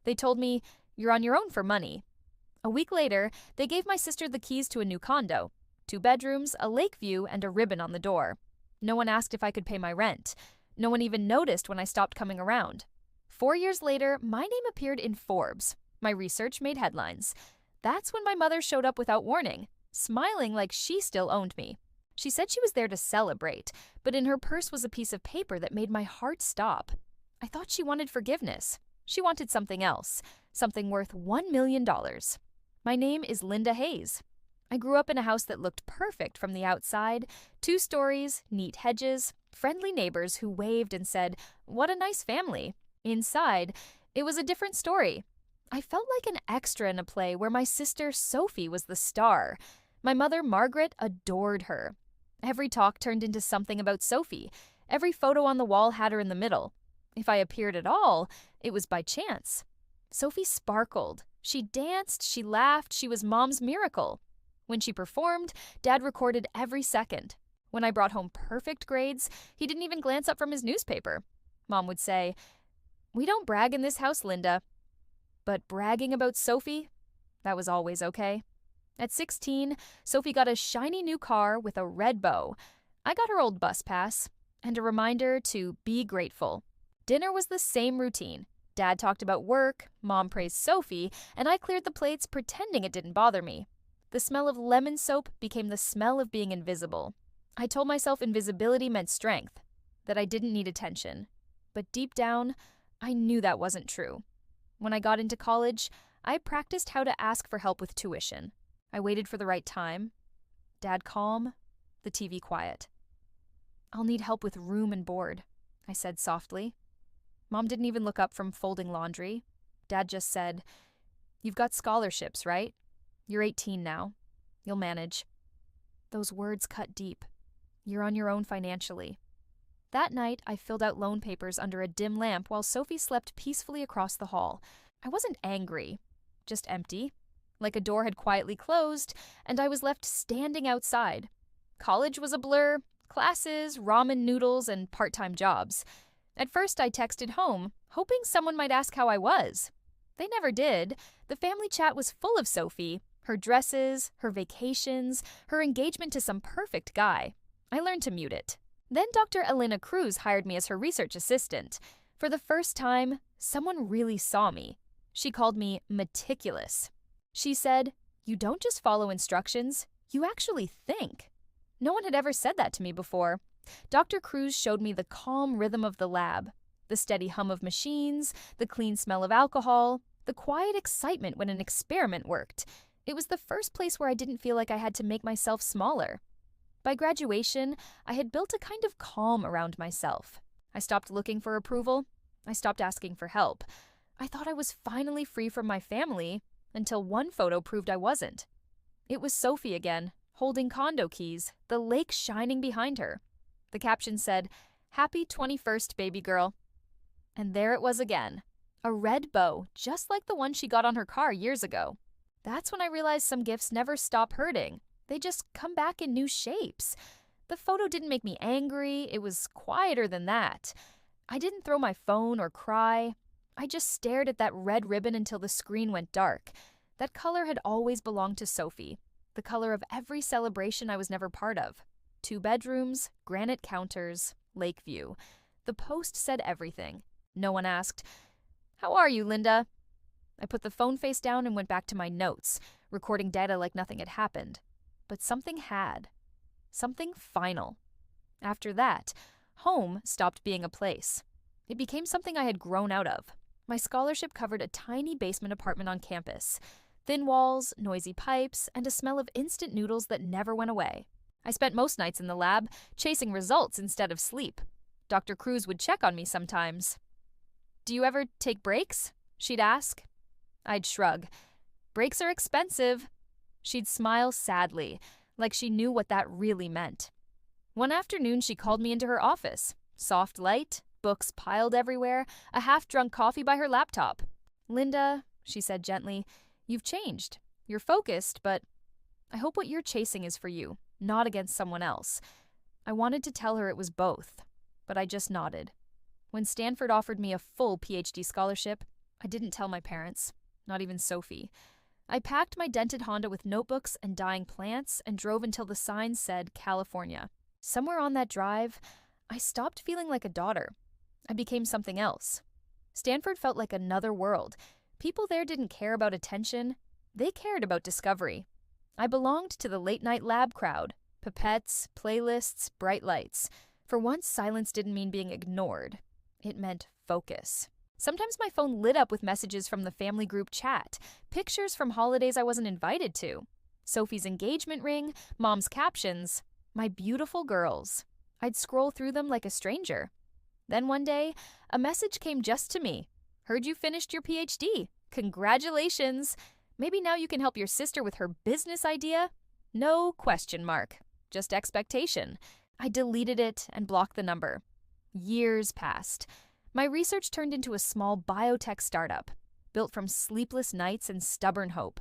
They told me, "You're on your own for money." A week later, they gave my sister the keys to a new condo, 2 bedrooms, a lake view, and a ribbon on the door. No one asked if I could pay my rent. No one even noticed when I stopped coming around. 4 years later, my name appeared in Forbes. My research made headlines. That's when my mother showed up without warning, smiling like she still owned me. She said she was there to celebrate, but in her purse was a piece of paper that made my heart stop. I thought she wanted forgiveness. She wanted something else, something worth $1 million. My name is Linda Hayes. I grew up in a house that looked perfect from the outside, 2 stories, neat hedges, friendly neighbors who waved and said, "What a nice family." Inside, it was a different story. I felt like an extra in a play where my sister Sophie was the star. My mother Margaret adored her. Every talk turned into something about Sophie. Every photo on the wall had her in the middle. If I appeared at all, it was by chance. Sophie sparkled. She danced, she laughed, she was Mom's miracle. When she performed, Dad recorded every second. When I brought home perfect grades, he didn't even glance up from his newspaper. Mom would say, "We don't brag in this house, Linda." But bragging about Sophie, that was always okay. At 16, Sophie got a shiny new car with a red bow. I got her old bus pass and a reminder to be grateful. Dinner was the same routine. Dad talked about work, Mom praised Sophie, and I cleared the plates pretending it didn't bother me. The smell of lemon soap became the smell of being invisible. I told myself invisibility meant strength, that I didn't need attention. But deep down, I knew that wasn't true. When I got into college, I practiced how to ask for help with tuition. I waited for the right time. Dad calm, the TV quiet. "I'll need help with room and board," I said softly. Mom didn't even look up from folding laundry. Dad just said, "You've got scholarships, right? You're 18 now. You'll manage." Those words cut deep. You're on your own financially. That night, I filled out loan papers under a dim lamp while Sophie slept peacefully across the hall. I wasn't angry, just empty. Like a door had quietly closed, and I was left standing outside. College was a blur, classes, ramen noodles, and part-time jobs. At first, I texted home, hoping someone might ask how I was. They never did. The family chat was full of Sophie, her dresses, her vacations, her engagement to some perfect guy. I learned to mute it. Then Dr. Elena Cruz hired me as her research assistant. For the first time, someone really saw me. She called me meticulous. She said, "You don't just follow instructions, you actually think." No one had ever said that to me before. Dr. Cruz showed me the calm rhythm of the lab, the steady hum of machines, the clean smell of alcohol, the quiet excitement when an experiment worked. It was the first place where I didn't feel like I had to make myself smaller. By graduation, I had built a kind of calm around myself. I stopped looking for approval. I stopped asking for help. I thought I was finally free from my family, until one photo proved I wasn't. It was Sophie again, holding condo keys, the lake shining behind her. The caption said, "Happy 21st, baby girl." And there it was again, a red bow, just like the one she got on her car years ago. That's when I realized some gifts never stop hurting. They just come back in new shapes. The photo didn't make me angry. It was quieter than that. I didn't throw my phone or cry. I just stared at that red ribbon until the screen went dark. That color had always belonged to Sophie, the color of every celebration I was never part of. 2 bedrooms, granite counters, lake view. The post said everything. No one asked, "How are you, Linda?" I put the phone face down and went back to my notes, recording data like nothing had happened. But something had. Something final. After that, home stopped being a place. It became something I had grown out of. My scholarship covered a tiny basement apartment on campus. Thin walls, noisy pipes, and a smell of instant noodles that never went away. I spent most nights in the lab, chasing results instead of sleep. Dr. Cruz would check on me sometimes. "Do you ever take breaks?" she'd ask. I'd shrug. "Breaks are expensive." She'd smile sadly, like she knew what that really meant. One afternoon, she called me into her office. Soft light, books piled everywhere, a half-drunk coffee by her laptop. "Linda," she said gently, "you've changed. You're focused, but I hope what you're chasing is for you, not against someone else." I wanted to tell her it was both, but I just nodded. When Stanford offered me a full PhD scholarship, I didn't tell my parents, not even Sophie. I packed my dented Honda with notebooks and dying plants and drove until the sign said California. Somewhere on that drive, I stopped feeling like a daughter. I became something else. Stanford felt like another world. People there didn't care about attention. They cared about discovery. I belonged to the late-night lab crowd. Pipettes, playlists, bright lights. For once, silence didn't mean being ignored. It meant focus. Sometimes my phone lit up with messages from the family group chat, pictures from holidays I wasn't invited to, Sophie's engagement ring, Mom's captions, my beautiful girls. I'd scroll through them like a stranger. Then one day, a message came just to me. Heard you finished your PhD. Congratulations. Maybe now you can help your sister with her business idea? No question mark. Just expectation. I deleted it and blocked the number. Years passed. My research turned into a small biotech startup, built from sleepless nights and stubborn hope.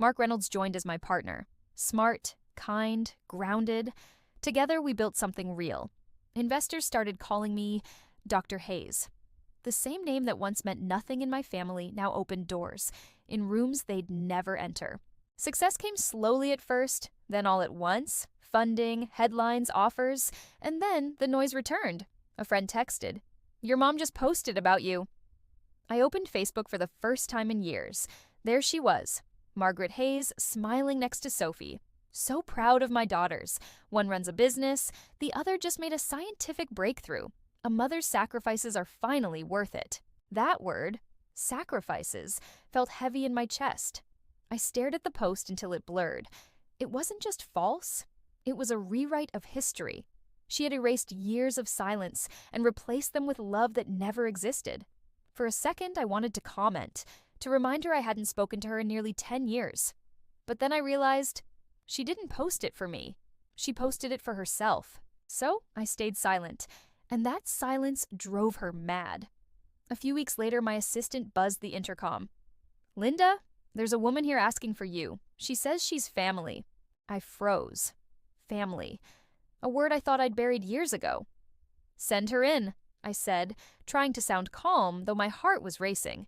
Mark Reynolds joined as my partner. Smart, kind, grounded. Together we built something real. Investors started calling me Dr. Hayes. The same name that once meant nothing in my family now opened doors, in rooms they'd never enter. Success came slowly at first, then all at once. Funding, headlines, offers, and then the noise returned. A friend texted, "Your mom just posted about you." I opened Facebook for the first time in years. There she was, Margaret Hayes, smiling next to Sophie. So proud of my daughters. One runs a business, the other just made a scientific breakthrough. A mother's sacrifices are finally worth it. That word, sacrifices, felt heavy in my chest. I stared at the post until it blurred. It wasn't just false, it was a rewrite of history. She had erased years of silence and replaced them with love that never existed. For a second, I wanted to comment, to remind her I hadn't spoken to her in nearly 10 years. But then I realized she didn't post it for me. She posted it for herself. So I stayed silent, and that silence drove her mad. A few weeks later, my assistant buzzed the intercom. "Linda, there's a woman here asking for you. She says she's family." I froze. Family. A word I thought I'd buried years ago. "Send her in," I said, trying to sound calm, though my heart was racing.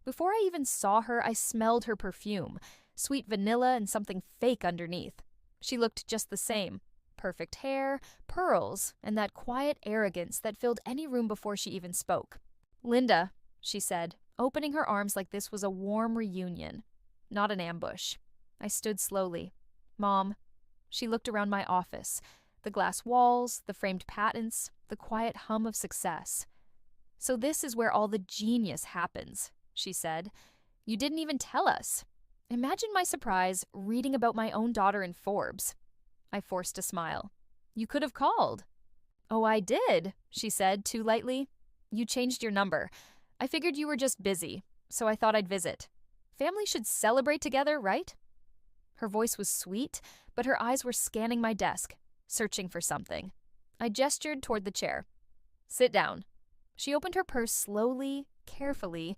Before I even saw her, I smelled her perfume, sweet vanilla and something fake underneath. She looked just the same. Perfect hair, pearls, and that quiet arrogance that filled any room before she even spoke. "Linda," she said, opening her arms like this was a warm reunion, not an ambush. I stood slowly. "Mom." She looked around my office. The glass walls, the framed patents, the quiet hum of success. "So this is where all the genius happens," she said. "You didn't even tell us." Imagine my surprise reading about my own daughter in Forbes. I forced a smile. "You could have called." "Oh, I did," she said, too lightly. "You changed your number. I figured you were just busy, so I thought I'd visit. Family should celebrate together, right?" Her voice was sweet, but her eyes were scanning my desk, searching for something. I gestured toward the chair. "Sit down." She opened her purse slowly, carefully,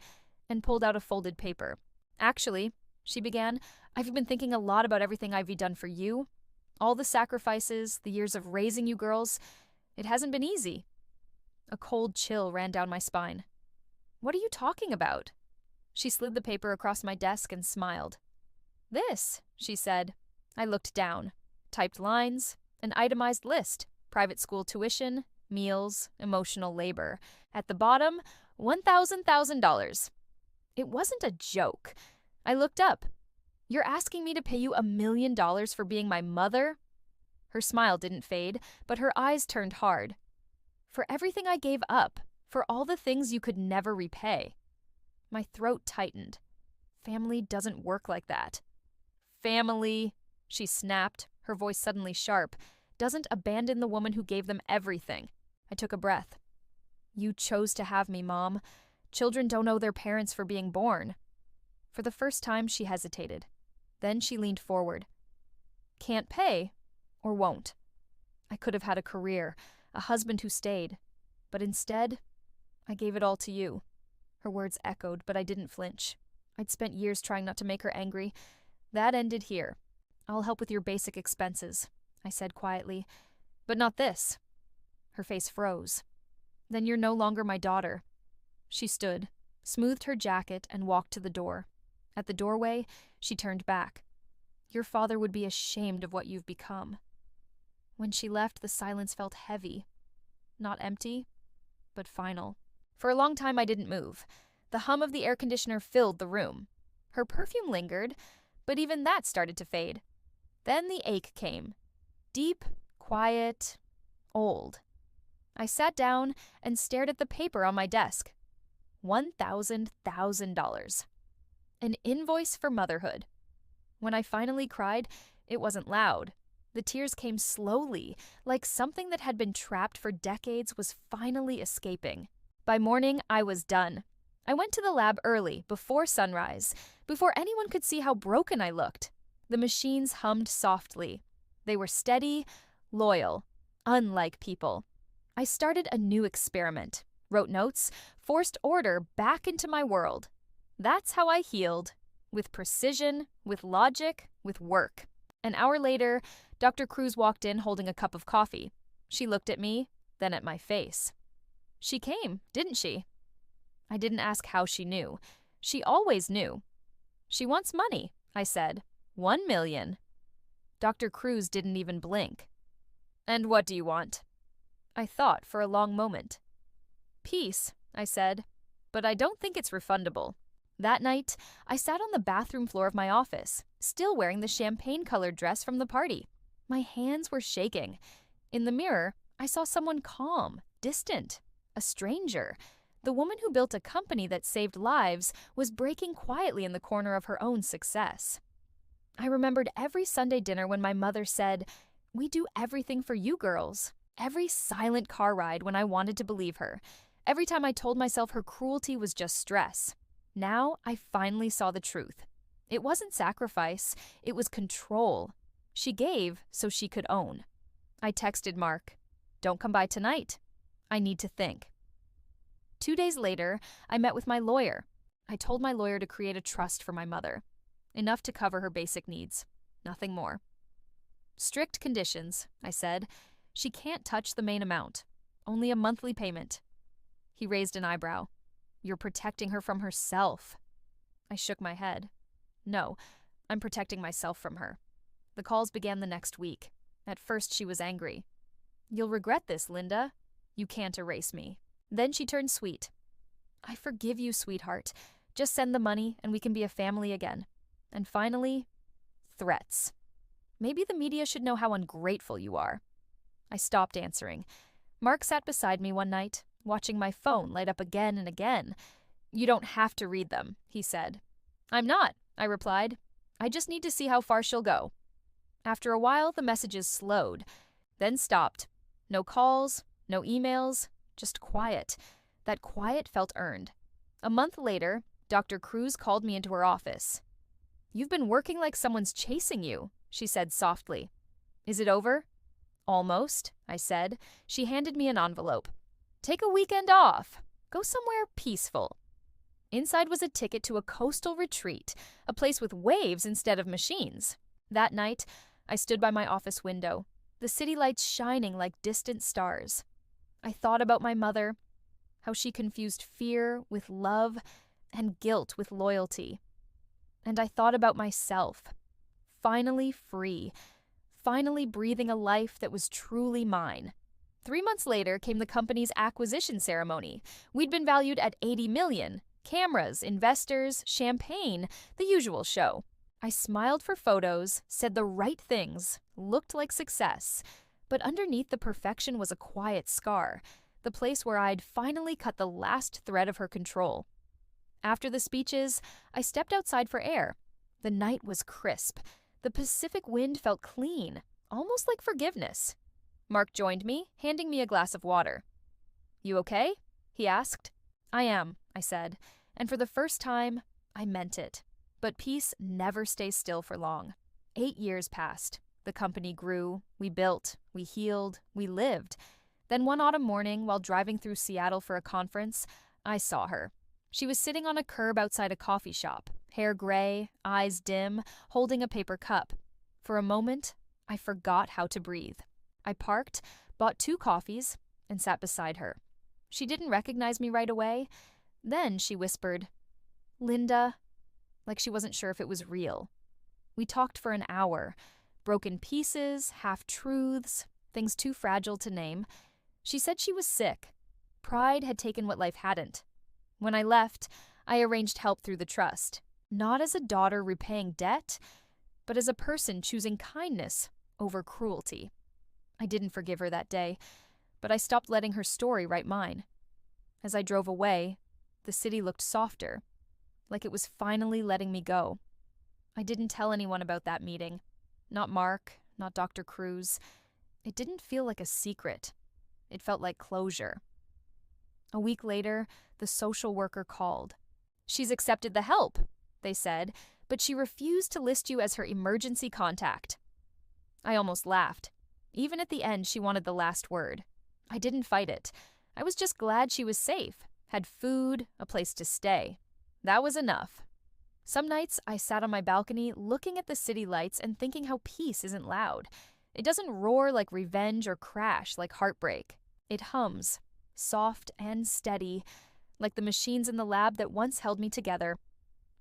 and pulled out a folded paper. "Actually," she began, "I've been thinking a lot about everything I've done for you. All the sacrifices, the years of raising you girls. It hasn't been easy." A cold chill ran down my spine. "What are you talking about?" She slid the paper across my desk and smiled. "This," she said. I looked down. Typed lines, an itemized list, private school tuition, meals, emotional labor. At the bottom, $1,000. It wasn't a joke. I looked up. "You're asking me to pay you $1 million for being my mother?" Her smile didn't fade, but her eyes turned hard. "For everything I gave up, for all the things you could never repay." My throat tightened. Family doesn't work like that. "Family," she snapped, her voice suddenly sharp, "doesn't abandon the woman who gave them everything." I took a breath. "You chose to have me, Mom. Children don't owe their parents for being born." For the first time, she hesitated. Then she leaned forward. "Can't pay, or won't. I could have had a career, a husband who stayed. But instead, I gave it all to you." Her words echoed, but I didn't flinch. I'd spent years trying not to make her angry. That ended here. "I'll help with your basic expenses," I said quietly. "But not this." Her face froze. "Then you're no longer my daughter." She stood. smoothed her jacket, and walked to the door. At the doorway, she turned back. "Your father would be ashamed of what you've become." When she left, the silence felt heavy. Not empty, but final. For a long time, I didn't move. The hum of the air conditioner filled the room. Her perfume lingered, but even that started to fade. Then the ache came. Deep, quiet, old. I sat down and stared at the paper on my desk. $1,000. An invoice for motherhood. When I finally cried, it wasn't loud. The tears came slowly, like something that had been trapped for decades was finally escaping. By morning, I was done. I went to the lab early, before sunrise, before anyone could see how broken I looked. The machines hummed softly. They were steady, loyal, unlike people. I started a new experiment, wrote notes, forced order back into my world. That's how I healed. With precision, with logic, with work. An hour later, Dr. Cruz walked in holding a cup of coffee. She looked at me, then at my face. "She came, didn't she?" I didn't ask how she knew. She always knew. "She wants money," I said. 1 million. Dr. Cruz didn't even blink. "And what do you want?" I thought for a long moment. "Peace," I said, "but I don't think it's refundable." That night, I sat on the bathroom floor of my office, still wearing the champagne-colored dress from the party. My hands were shaking. In the mirror, I saw someone calm, distant, a stranger. The woman who built a company that saved lives was breaking quietly in the corner of her own success. I remembered every Sunday dinner when my mother said, "We do everything for you girls." Every silent car ride when I wanted to believe her. Every time I told myself her cruelty was just stress. Now I finally saw the truth. It wasn't sacrifice, it was control. She gave so she could own. I texted Mark, "Don't come by tonight. I need to think." 2 days later, I met with my lawyer. I told my lawyer to create a trust for my mother. Enough to cover her basic needs. Nothing more. "Strict conditions," I said. "She can't touch the main amount. Only a monthly payment." He raised an eyebrow. "You're protecting her from herself." I shook my head. "No, I'm protecting myself from her." The calls began the next week. At first she was angry. "You'll regret this, Linda. You can't erase me." Then she turned sweet. "I forgive you, sweetheart. Just send the money and we can be a family again." And finally, threats. "Maybe the media should know how ungrateful you are." I stopped answering. Mark sat beside me one night, watching my phone light up again and again. "You don't have to read them," he said. "I'm not," I replied. "I just need to see how far she'll go." After a while, the messages slowed, then stopped. No calls, no emails, just quiet. That quiet felt earned. A month later, Dr. Cruz called me into her office. "You've been working like someone's chasing you," she said softly. "Is it over?" "Almost," I said. She handed me an envelope. "Take a weekend off. Go somewhere peaceful." Inside was a ticket to a coastal retreat, a place with waves instead of machines. That night, I stood by my office window, the city lights shining like distant stars. I thought about my mother, how she confused fear with love and guilt with loyalty. And I thought about myself, finally free, finally breathing a life that was truly mine. 3 months later came the company's acquisition ceremony. We'd been valued at $80 million. Cameras, investors, champagne, the usual show. I smiled for photos, said the right things, looked like success. But underneath the perfection was a quiet scar, the place where I'd finally cut the last thread of her control. After the speeches, I stepped outside for air. The night was crisp. The Pacific wind felt clean, almost like forgiveness. Mark joined me, handing me a glass of water. "You okay?" he asked. "I am," I said, and for the first time, I meant it. But peace never stays still for long. 8 years passed. The company grew, we built, we healed, we lived. Then one autumn morning, while driving through Seattle for a conference, I saw her. She was sitting on a curb outside a coffee shop, hair gray, eyes dim, holding a paper cup. For a moment, I forgot how to breathe. I parked, bought 2 coffees, and sat beside her. She didn't recognize me right away, Then she whispered, "Linda," like she wasn't sure if it was real. We talked for an hour. Broken pieces, half-truths, things too fragile to name. She said she was sick. Pride had taken what life hadn't. When I left, I arranged help through the trust. Not as a daughter repaying debt, but as a person choosing kindness over cruelty. I didn't forgive her that day, but I stopped letting her story write mine. As I drove away, the city looked softer, like it was finally letting me go. I didn't tell anyone about that meeting. Not Mark, not Dr. Cruz. It didn't feel like a secret. It felt like closure. A week later, the social worker called. "She's accepted the help," they said, "but she refused to list you as her emergency contact." I almost laughed. Even at the end, she wanted the last word. I didn't fight it. I was just glad she was safe, had food, a place to stay. That was enough. Some nights, I sat on my balcony looking at the city lights and thinking how peace isn't loud. It doesn't roar like revenge or crash like heartbreak. It hums, soft and steady, like the machines in the lab that once held me together.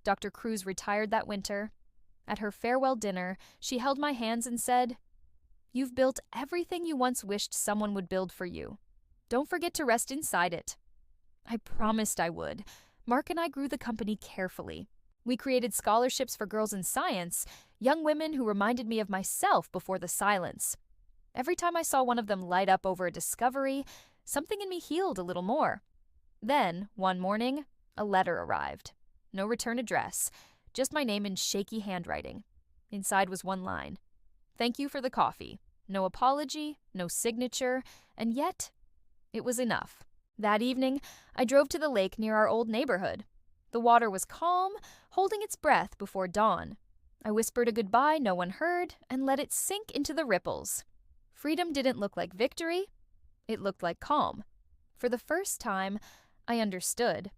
Dr. Cruz retired that winter. At her farewell dinner, she held my hands and said, "You've built everything you once wished someone would build for you. Don't forget to rest inside it." I promised I would. Mark and I grew the company carefully. We created scholarships for girls in science, young women who reminded me of myself before the silence. Every time I saw one of them light up over a discovery, something in me healed a little more. Then, one morning, a letter arrived. No return address, just my name in shaky handwriting. Inside was one line. "Thank you for the coffee." No apology, no signature, and yet it was enough. That evening, I drove to the lake near our old neighborhood. The water was calm, holding its breath before dawn. I whispered a goodbye no one heard and let it sink into the ripples. Freedom didn't look like victory. It looked like calm. For the first time, I understood.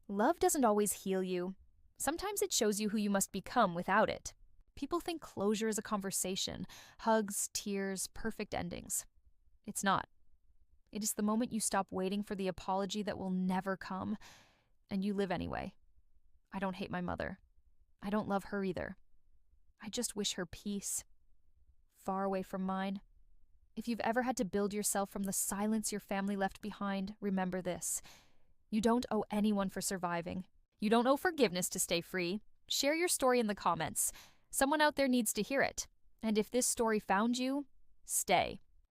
Love doesn't always heal you. Sometimes it shows you who you must become without it. People think closure is a conversation, hugs, tears, perfect endings. It's not. It is the moment you stop waiting for the apology that will never come, and you live anyway. I don't hate my mother. I don't love her either. I just wish her peace. Far away from mine. If you've ever had to build yourself from the silence your family left behind, remember this. You don't owe anyone for surviving. You don't owe forgiveness to stay free. Share your story in the comments. Someone out there needs to hear it. And if this story found you, stay.